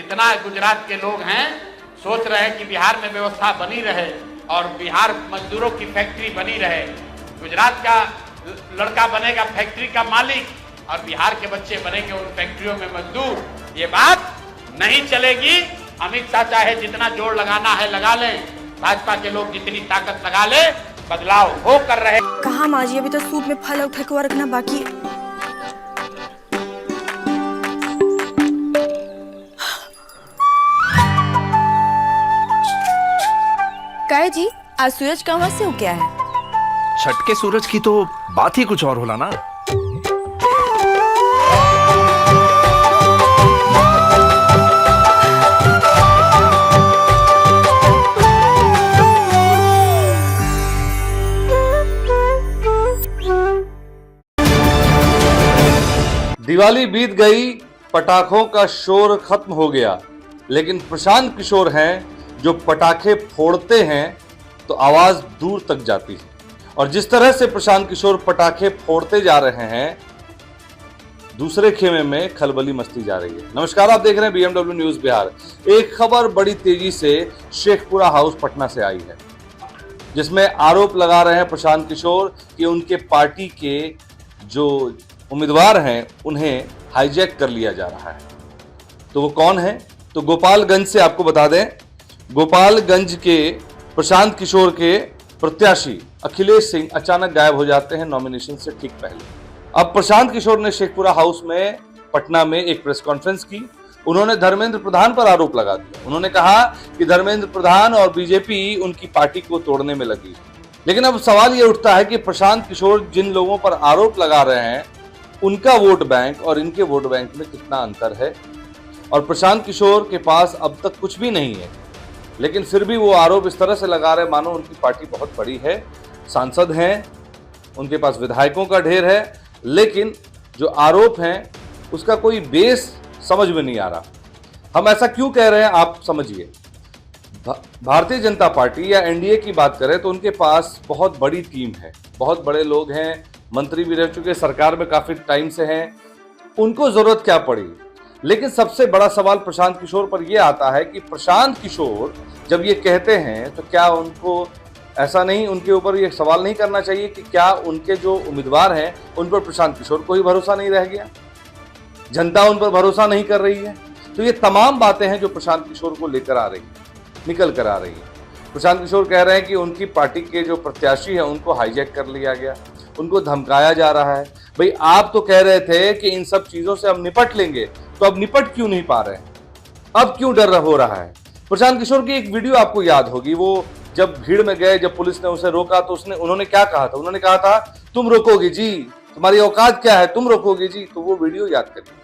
जितना गुजरात के लोग हैं सोच रहे हैं कि बिहार में व्यवस्था बनी रहे और बिहार मजदूरों की फैक्ट्री बनी रहे, गुजरात का लड़का बनेगा फैक्ट्री का मालिक और बिहार के बच्चे बनेंगे उन फैक्ट्रियों में मजदूर। ये बात नहीं चलेगी। अमित शाह चाहे जितना जोर लगाना है लगा लें, भाजपा के लोग जितनी ताकत लगा ले, बदलाव हो कर रहे। कहा माजी, अभी तो सूप में फल उठे को रखना बाकी। काय जी, आज सूरज कहाँ से हो गया है? छठ के सूरज की तो बात ही कुछ और होला ना। दिवाली बीत गई, पटाखों का शोर खत्म हो गया, लेकिन प्रशांत किशोर हैं जो पटाखे फोड़ते हैं तो आवाज दूर तक जाती है। और जिस तरह से प्रशांत किशोर पटाखे फोड़ते जा रहे हैं, दूसरे खेमे में खलबली मचती जा रही है। नमस्कार, आप देख रहे हैं BMW न्यूज बिहार। एक खबर बड़ी तेजी से शेखपुरा हाउस पटना से आई है, जिसमें आरोप लगा रहे हैं प्रशांत किशोर कि उनके पार्टी के जो उम्मीदवार हैं उन्हें हाईजैक कर लिया जा रहा है। तो वो कौन है? तो गोपालगंज से आपको बता दें, गोपालगंज के प्रशांत किशोर के प्रत्याशी अखिलेश सिंह अचानक गायब हो जाते हैं नॉमिनेशन से ठीक पहले। अब प्रशांत किशोर ने शेखपुरा हाउस में पटना में एक प्रेस कॉन्फ्रेंस की। उन्होंने धर्मेंद्र प्रधान पर आरोप लगा दिया। उन्होंने कहा कि धर्मेंद्र प्रधान और बीजेपी उनकी पार्टी को तोड़ने में लगी। लेकिन अब सवाल यह उठता है कि प्रशांत किशोर जिन लोगों पर आरोप लगा रहे हैं उनका वोट बैंक और इनके वोट बैंक में कितना अंतर है। और प्रशांत किशोर के पास अब तक कुछ भी नहीं है, लेकिन फिर भी वो आरोप इस तरह से लगा रहे मानो उनकी पार्टी बहुत बड़ी है, सांसद हैं, उनके पास विधायकों का ढेर है, लेकिन जो आरोप हैं उसका कोई बेस समझ में नहीं आ रहा। हम ऐसा क्यों कह रहे हैं आप समझिए। भारतीय जनता पार्टी या एनडीए की बात करें तो उनके पास बहुत बड़ी टीम है, बहुत बड़े लोग हैं, मंत्री भी रह चुके, सरकार में काफी टाइम से हैं, उनको जरूरत क्या पड़ी। लेकिन सबसे बड़ा सवाल प्रशांत किशोर पर यह आता है कि प्रशांत किशोर जब ये कहते हैं तो क्या उनको ऐसा नहीं, उनके ऊपर ये सवाल नहीं करना चाहिए कि क्या उनके जो उम्मीदवार हैं उन पर प्रशांत किशोर को ही भरोसा नहीं रह गया, जनता उन पर भरोसा नहीं कर रही है। तो ये तमाम बातें हैं जो प्रशांत किशोर को लेकर आ रही है, निकल कर आ रही है। प्रशांत किशोर कह रहे हैं कि उनकी पार्टी के जो प्रत्याशी हैं उनको हाईजैक कर लिया गया, उनको धमकाया जा रहा है। भाई आप तो कह रहे थे कि इन सब चीजों से हम निपट लेंगे, तो अब निपट क्यों नहीं पा रहे हैं? अब क्यों डर हो रहा है? प्रशांत किशोर की एक वीडियो आपको याद होगी, वो जब भीड़ में गए, जब पुलिस ने उसे रोका तो उन्होंने क्या कहा था? उन्होंने कहा था तुम रोकोगे जी, तुम्हारी औकात क्या है, तुम रोकोगे जी। तो वो वीडियो याद करिए,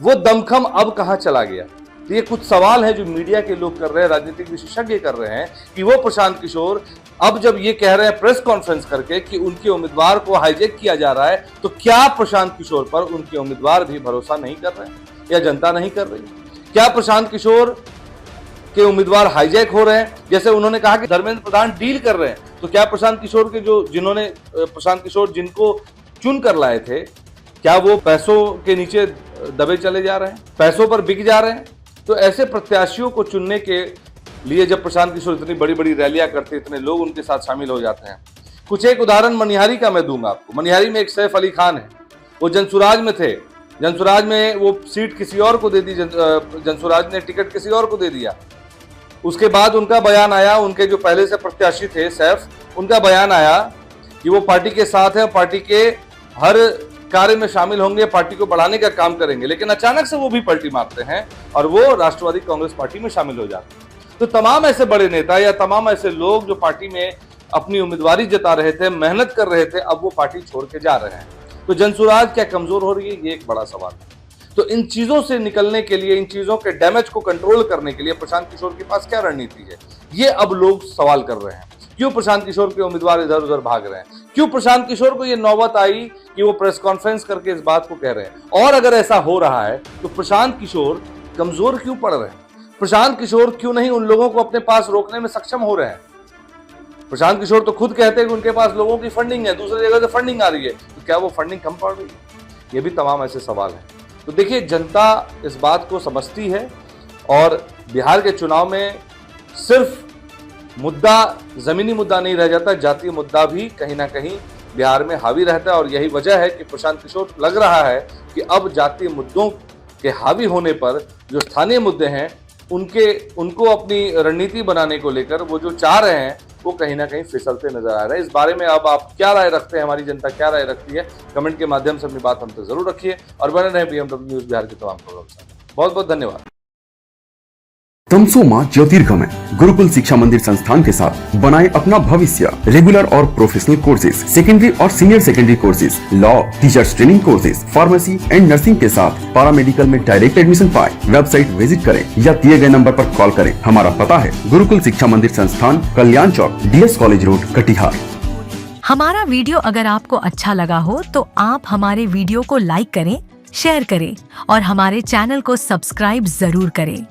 वो दमखम अब कहां चला गया? तो ये कुछ सवाल है जो मीडिया के लोग कर रहे हैं, राजनीतिक विशेषज्ञ कर रहे हैं कि वो प्रशांत किशोर अब जब ये कह रहे हैं प्रेस कॉन्फ्रेंस करके कि उनके उम्मीदवार को हाईजैक किया जा रहा है, तो क्या प्रशांत किशोर पर उनके उम्मीदवार भी भरोसा नहीं कर रहे हैं या जनता नहीं कर रही? क्या प्रशांत किशोर के उम्मीदवार हाईजैक हो रहे हैं? जैसे उन्होंने कहा कि धर्मेंद्र प्रधान डील कर रहे हैं, तो क्या प्रशांत किशोर के जिन्होंने प्रशांत किशोर जिनको चुन कर लाए थे, क्या वो पैसों के नीचे दबे चले जा रहे हैं, पैसों पर बिक जा रहे हैं? तो ऐसे प्रत्याशियों को चुनने के लिए जब प्रशांत किशोर इतनी बड़ी बड़ी रैलियां करते, इतने लोग उनके साथ शामिल हो जाते हैं। कुछ एक उदाहरण मनिहारी का मैं दूंगा आपको। मनिहारी में एक सैफ अली खान है, वो जनसुराज में थे, जनसुराज में वो सीट किसी और को दे दी, जनसुराज ने टिकट किसी और को दे दिया। उसके बाद उनका बयान आया, उनके जो पहले से प्रत्याशी थे सैफ, उनका बयान आया कि वो पार्टी के साथ है, पार्टी के हर कार्य में शामिल होंगे, पार्टी को बढ़ाने का काम करेंगे। लेकिन अचानक से वो भी पलटी मारते हैं और वो राष्ट्रवादी कांग्रेस पार्टी में शामिल हो जाते हैं। तो तमाम ऐसे बड़े नेता या तमाम ऐसे लोग जो पार्टी में अपनी उम्मीदवारी जता रहे थे, मेहनत कर रहे थे, अब वो पार्टी छोड़ के जा रहे हैं। तो जनसुराज क्या कमजोर हो रही है? ये एक बड़ा सवाल है। तो इन चीजों से निकलने के लिए, इन चीजों के डैमेज को कंट्रोल करने के लिए प्रशांत किशोर के पास क्या रणनीति है, ये अब लोग सवाल कर रहे हैं। क्यों प्रशांत किशोर के उम्मीदवार इधर उधर भाग रहे हैं? क्यों प्रशांत किशोर को ये नौबत आई कि वो प्रेस कॉन्फ्रेंस करके इस बात को कह रहे हैं? और अगर ऐसा हो रहा है तो प्रशांत किशोर कमजोर क्यों पड़ रहे हैं? प्रशांत किशोर क्यों नहीं उन लोगों को अपने पास रोकने में सक्षम हो रहे हैं? प्रशांत किशोर तो खुद कहते हैं कि उनके पास लोगों की फंडिंग है, दूसरी जगह से फंडिंग आ रही है, तो क्या वो फंडिंग कम पड़ रही है? ये भी तमाम ऐसे सवाल हैं। तो देखिए, जनता इस बात को समझती है और बिहार के चुनाव में सिर्फ मुद्दा, जमीनी मुद्दा नहीं रह जाता, जातीय मुद्दा भी कहीं ना कहीं बिहार में हावी रहता है। और यही वजह है कि प्रशांत किशोर लग रहा है कि अब जातीय मुद्दों के हावी होने पर जो स्थानीय मुद्दे हैं उनको अपनी रणनीति बनाने को लेकर वो जो चाह रहे हैं वो कहीं ना कहीं फिसलते नजर आ रहे हैं। इस बारे में अब आप क्या राय रखते हैं, हमारी जनता क्या राय रखती है, कमेंट के माध्यम से अपनी बात हमसे जरूर रखिए और बने रहें बीएमडब्ल्यू न्यूज बिहार के तमाम प्रोग्राम से। बहुत बहुत धन्यवाद। तमसो मां ज्योतिर्गमय गुरुकुल शिक्षा मंदिर संस्थान के साथ बनाए अपना भविष्य। रेगुलर और प्रोफेशनल कोर्सेज, सेकेंडरी और senior secondary courses, law, teachers training courses, pharmacy and nursing के साथ पैरामेडिकल में डायरेक्ट एडमिशन पाए। वेबसाइट विजिट करें या दिए गए नंबर पर कॉल करें। हमारा पता है गुरुकुल शिक्षा मंदिर संस्थान, कल्याण चौक, DS कॉलेज रोड, कटिहार। हमारा वीडियो अगर आपको अच्छा लगा हो तो आप हमारे वीडियो को लाइक करें, शेयर करें और हमारे चैनल को सब्सक्राइब जरूर करें।